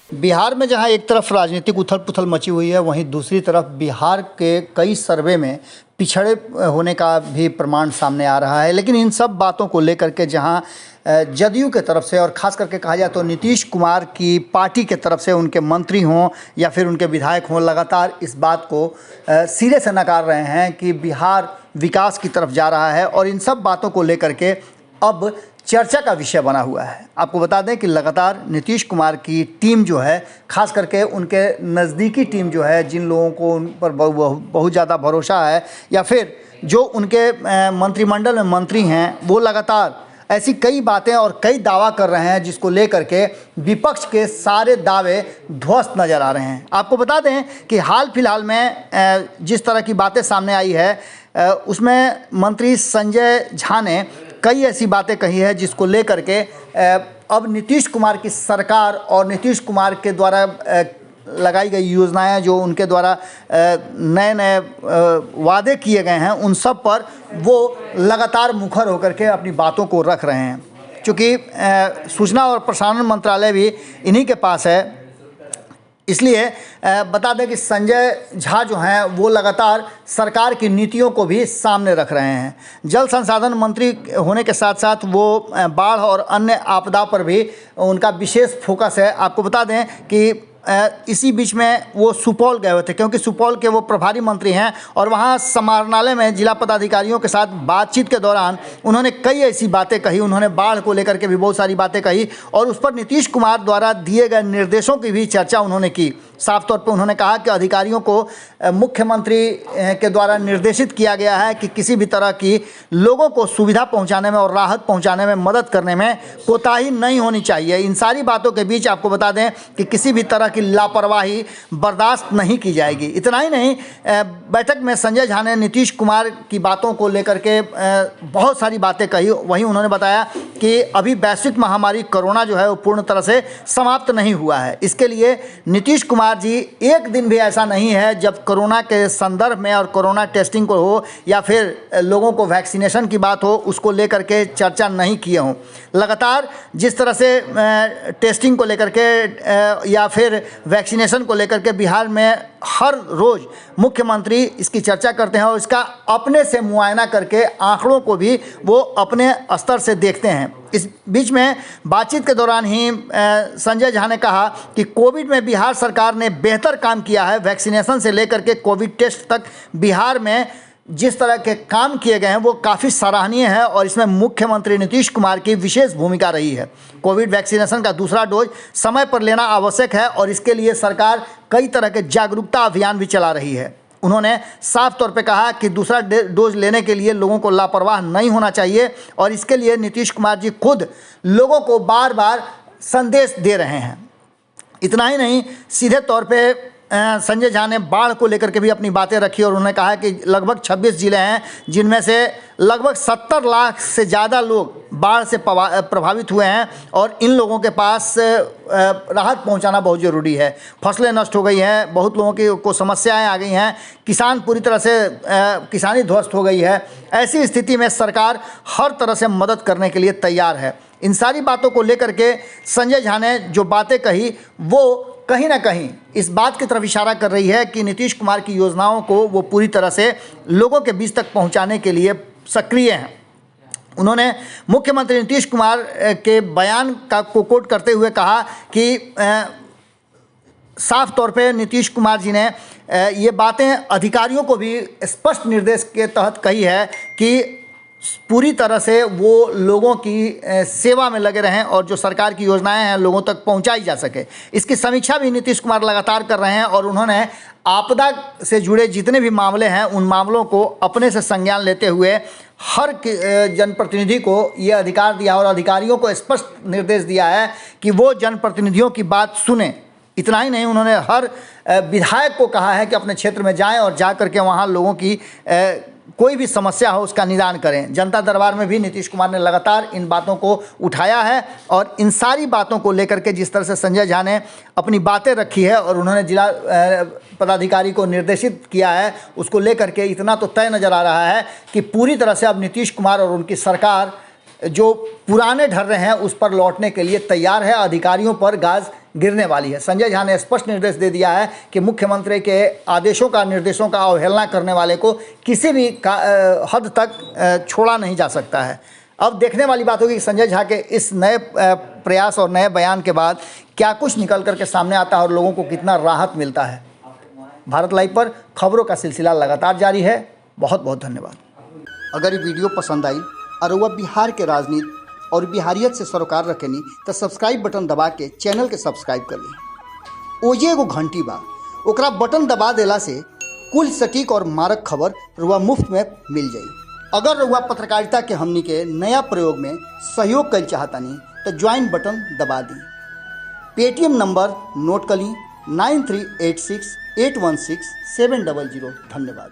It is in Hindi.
बिहार में जहां एक तरफ राजनीतिक उथल पुथल मची हुई है, वहीं दूसरी तरफ बिहार के कई सर्वे में पिछड़े होने का भी प्रमाण सामने आ रहा है। लेकिन इन सब बातों को लेकर के जहां जदयू के तरफ से और ख़ास करके कहा जाए तो नीतीश कुमार की पार्टी के तरफ से उनके मंत्री हों या फिर उनके विधायक हों, लगातार इस बात को सिरे से नकार रहे हैं कि बिहार विकास की तरफ जा रहा है। और इन सब बातों को लेकर के अब चर्चा का विषय बना हुआ है। आपको बता दें कि लगातार नीतीश कुमार की टीम जो है, खास करके उनके नज़दीकी टीम जो है, जिन लोगों को उन पर बहुत ज़्यादा भरोसा है या फिर जो उनके मंत्रिमंडल में मंत्री हैं, वो लगातार ऐसी कई बातें और कई दावा कर रहे हैं जिसको लेकर के विपक्ष के सारे दावे ध्वस्त नज़र आ रहे हैं। आपको बता दें कि हाल फिलहाल में जिस तरह की बातें सामने आई है उसमें मंत्री संजय झा ने कई ऐसी बातें कही है जिसको लेकर के अब नीतीश कुमार की सरकार और नीतीश कुमार के द्वारा लगाई गई योजनाएं, जो उनके द्वारा नए नए वादे किए गए हैं, उन सब पर वो लगातार मुखर होकर के अपनी बातों को रख रहे हैं। क्योंकि सूचना और प्रसारण मंत्रालय भी इन्हीं के पास है, इसलिए बता दें कि संजय झा जो हैं वो लगातार सरकार की नीतियों को भी सामने रख रहे हैं। जल संसाधन मंत्री होने के साथ साथ वो बाढ़ और अन्य आपदा पर भी उनका विशेष फोकस है। आपको बता दें कि इसी बीच में वो सुपौल गए हुए थे, क्योंकि सुपौल के वो प्रभारी मंत्री हैं और वहाँ समाहरणालय में जिला पदाधिकारियों के साथ बातचीत के दौरान उन्होंने कई ऐसी बातें कही। उन्होंने बाढ़ को लेकर के भी बहुत सारी बातें कही और उस पर नीतीश कुमार द्वारा दिए गए निर्देशों की भी चर्चा उन्होंने की। साफ तौर पर उन्होंने कहा कि अधिकारियों को मुख्यमंत्री के द्वारा निर्देशित किया गया है कि किसी भी तरह की लोगों को सुविधा पहुंचाने में और राहत पहुंचाने में मदद करने में कोताही नहीं होनी चाहिए। इन सारी बातों के बीच आपको बता दें कि किसी भी तरह की लापरवाही बर्दाश्त नहीं की जाएगी। इतना ही नहीं, बैठक में संजय झा ने नीतीश कुमार की बातों को लेकर के बहुत सारी बातें कही। वहीं उन्होंने बताया कि अभी वैश्विक महामारी कोरोना जो है वो पूर्ण तरह से समाप्त नहीं हुआ है। इसके लिए नीतीश कुमार जी एक दिन भी ऐसा नहीं है जब कोरोना के संदर्भ में और कोरोना टेस्टिंग को हो या फिर लोगों को वैक्सीनेशन की बात हो, उसको लेकर के चर्चा नहीं किए हों। लगातार जिस तरह से टेस्टिंग को लेकर के या फिर वैक्सीनेशन को लेकर के बिहार में हर रोज़ मुख्यमंत्री इसकी चर्चा करते हैं और इसका अपने से मुआयना करके आंकड़ों को भी वो अपने स्तर से देखते हैं। इस बीच में बातचीत के दौरान ही संजय झा ने कहा कि कोविड में बिहार सरकार ने बेहतर काम किया है। वैक्सीनेशन से लेकर के कोविड टेस्ट तक बिहार में जिस तरह के काम किए गए हैं वो काफ़ी सराहनीय है और इसमें मुख्यमंत्री नीतीश कुमार की विशेष भूमिका रही है। कोविड वैक्सीनेशन का दूसरा डोज समय पर लेना आवश्यक है और इसके लिए सरकार कई तरह के जागरूकता अभियान भी चला रही है। उन्होंने साफ तौर पे कहा कि दूसरा डोज लेने के लिए लोगों को लापरवाह नहीं होना चाहिए और इसके लिए नीतीश कुमार जी खुद लोगों को बार बार संदेश दे रहे हैं। इतना ही नहीं, सीधे तौर पे संजय झा ने बाढ़ को लेकर के भी अपनी बातें रखी और उन्होंने कहा कि लगभग 26 जिले हैं जिनमें से लगभग 70 लाख से ज़्यादा लोग बाढ़ से प्रभावित हुए हैं और इन लोगों के पास राहत पहुंचाना बहुत ज़रूरी है। फसलें नष्ट हो गई हैं, बहुत लोगों को समस्याएं आ गई हैं, किसान पूरी तरह से किसानी ध्वस्त हो गई है। ऐसी स्थिति में सरकार हर तरह से मदद करने के लिए तैयार है। इन सारी बातों को लेकर के संजय झा ने जो बातें कही वो कहीं ना कहीं इस बात की तरफ इशारा कर रही है कि नीतीश कुमार की योजनाओं को वो पूरी तरह से लोगों के बीच तक पहुंचाने के लिए सक्रिय हैं। उन्होंने मुख्यमंत्री नीतीश कुमार के बयान को कोट करते हुए कहा कि साफ तौर पे नीतीश कुमार जी ने ये बातें अधिकारियों को भी स्पष्ट निर्देश के तहत कही है कि पूरी तरह से वो लोगों की सेवा में लगे रहें और जो सरकार की योजनाएं हैं लोगों तक पहुंचाई जा सके। इसकी समीक्षा भी नीतीश कुमार लगातार कर रहे हैं और उन्होंने आपदा से जुड़े जितने भी मामले हैं उन मामलों को अपने से संज्ञान लेते हुए हर जनप्रतिनिधि को ये अधिकार दिया और अधिकारियों को स्पष्ट निर्देश दिया है कि वो जनप्रतिनिधियों की बात सुने। इतना ही नहीं, उन्होंने हर विधायक को कहा है कि अपने क्षेत्र में जाएं और जा करके वहाँ लोगों की कोई भी समस्या हो उसका निदान करें। जनता दरबार में भी नीतीश कुमार ने लगातार इन बातों को उठाया है और इन सारी बातों को लेकर के जिस तरह से संजय झा ने अपनी बातें रखी है और उन्होंने जिला पदाधिकारी को निर्देशित किया है, उसको लेकर के इतना तो तय नज़र आ रहा है कि पूरी तरह से अब नीतीश कुमार और उनकी सरकार जो पुराने ढर्रे हैं उस पर लौटने के लिए तैयार है। अधिकारियों पर गाज गिरने वाली है। संजय झा ने स्पष्ट निर्देश दे दिया है कि मुख्यमंत्री के आदेशों का, निर्देशों का अवहेलना करने वाले को किसी भी हद तक छोड़ा नहीं जा सकता है। अब देखने वाली बात होगी कि संजय झा के इस नए प्रयास और नए बयान के बाद क्या कुछ निकल करके सामने आता है और लोगों को कितना राहत मिलता है। भारत लाइव पर खबरों का सिलसिला लगातार जारी है। बहुत बहुत धन्यवाद। अगर ये वीडियो पसंद आई और वह बिहार के राजनीति और बिहारियत से सरोकार रखेनी तो सब्सक्राइब बटन दबा के चैनल के सब्सक्राइब कर ली। ओजे एगो घंटी बा, ओकरा बटन दबा देला से कुल सटीक और मारक खबर रुआ मुफ्त में मिल जाई। अगर रुआ पत्रकारिता के हमनी के नया प्रयोग में सहयोग कर चाहतानी तो ज्वाइन बटन दबा दी। पेटीएम नंबर नोट कर ली 9386816700। धन्यवाद।